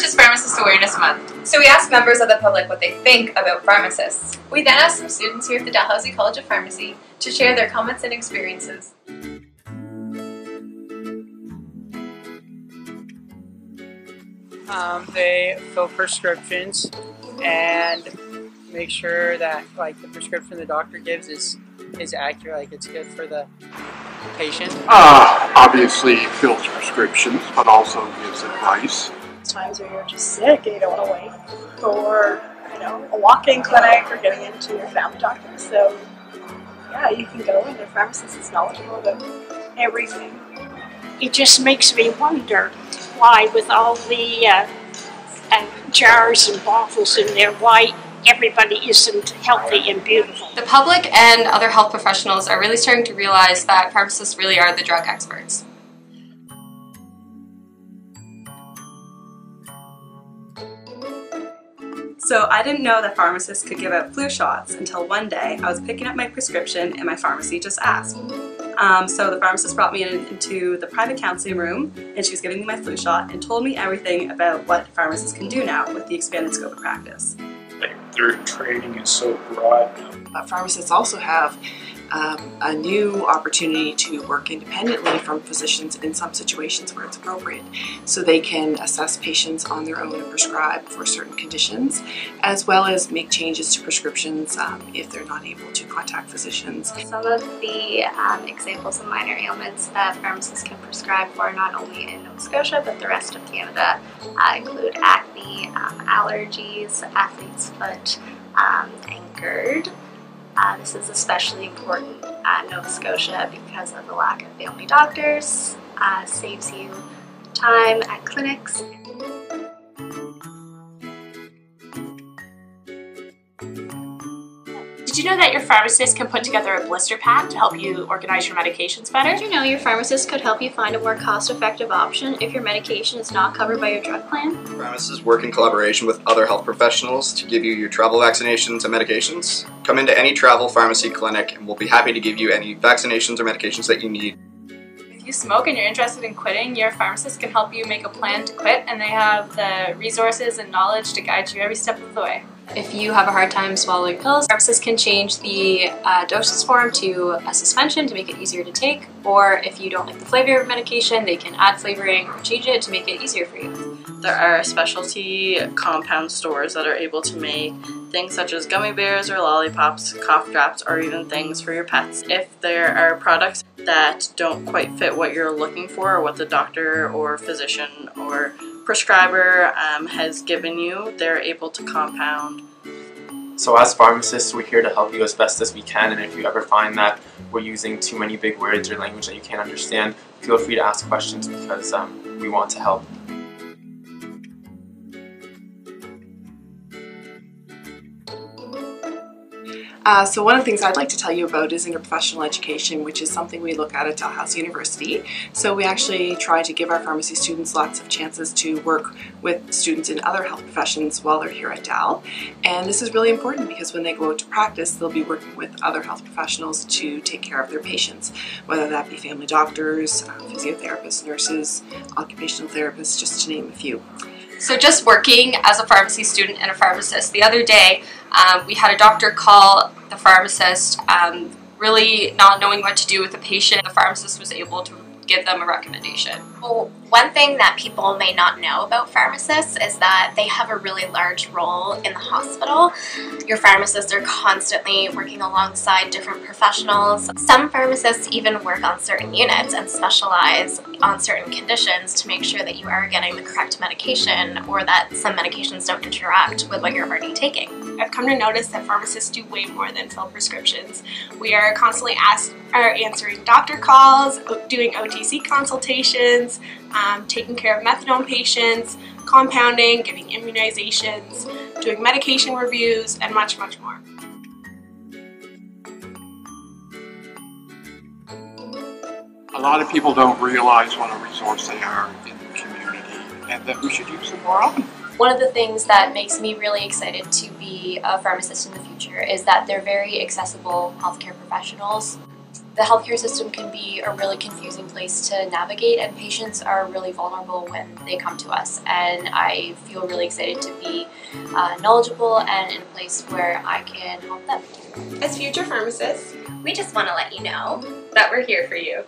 March is Pharmacist Awareness Month, so we asked members of the public what they think about pharmacists. We then asked some students here at the Dalhousie College of Pharmacy to share their comments and experiences. They fill prescriptions and make sure that the prescription the doctor gives is accurate, it's good for the patient. Obviously fills prescriptions, but also gives advice. Times where you're just sick and you don't want to wait for, a walk-in clinic or getting into your family doctor. So, yeah, you can go and your pharmacist is knowledgeable about everything. It just makes me wonder why, with all the jars and bottles in there, why everybody isn't healthy and beautiful. The public and other health professionals are really starting to realize that pharmacists really are the drug experts. So I didn't know that pharmacists could give out flu shots until one day I was picking up my prescription and my pharmacy just asked. So the pharmacist brought me into the private counseling room and she was giving me my flu shot and told me everything about what pharmacists can do now with the expanded scope of practice. Their training is so broad. Pharmacists also have a new opportunity to work independently from physicians in some situations where it's appropriate. So they can assess patients on their own and prescribe for certain conditions, as well as make changes to prescriptions if they're not able to contact physicians. Some of the examples of minor ailments that pharmacists can prescribe for not only in Nova Scotia but the rest of Canada include acne, allergies, athlete's foot, and GERD. This is especially important at Nova Scotia because of the lack of family doctors. Saves you time at clinics. Did you know that your pharmacist can put together a blister pack to help you organize your medications better? Did you know your pharmacist could help you find a more cost-effective option if your medication is not covered by your drug plan? Pharmacists work in collaboration with other health professionals to give you your travel vaccinations and medications. Come into any travel pharmacy clinic and we'll be happy to give you any vaccinations or medications that you need. If you smoke and you're interested in quitting, your pharmacist can help you make a plan to quit, and they have the resources and knowledge to guide you every step of the way. If you have a hard time swallowing pills, pharmacists can change the dosage form to a suspension to make it easier to take, or if you don't like the flavor of medication, they can add flavoring or change it to make it easier for you. There are specialty compound stores that are able to make things such as gummy bears or lollipops, cough drops, or even things for your pets. If there are products that don't quite fit what you're looking for or what the doctor or physician or prescriber has given you, they're able to compound. So as pharmacists, we're here to help you as best as we can, and if you ever find that we're using too many big words or language that you can't understand, feel free to ask questions because we want to help. So one of the things I'd like to tell you about is interprofessional education, which is something we look at Dalhousie University. So we actually try to give our pharmacy students lots of chances to work with students in other health professions while they're here at Dal. And this is really important because when they go out to practice, they'll be working with other health professionals to take care of their patients, whether that be family doctors, physiotherapists, nurses, occupational therapists, just to name a few. So just working as a pharmacy student and a pharmacist, the other day we had a doctor call the pharmacist, really not knowing what to do with the patient. The pharmacist was able to give them a recommendation. Well, one thing that people may not know about pharmacists is that they have a really large role in the hospital. Your pharmacists are constantly working alongside different professionals. Some pharmacists even work on certain units and specialize on certain conditions to make sure that you are getting the correct medication or that some medications don't interact with what you're already taking. I've come to notice that pharmacists do way more than fill prescriptions. We are constantly answering doctor calls, doing OTC consultations, taking care of methadone patients, compounding, giving immunizations, doing medication reviews, and much, much more. A lot of people don't realize what a resource they are in the community and that we should use them more often. One of the things that makes me really excited to be a pharmacist in the future is that they're very accessible healthcare professionals. The healthcare system can be a really confusing place to navigate, and patients are really vulnerable when they come to us, and I feel really excited to be knowledgeable and in a place where I can help them. As future pharmacists, we just want to let you know that we're here for you.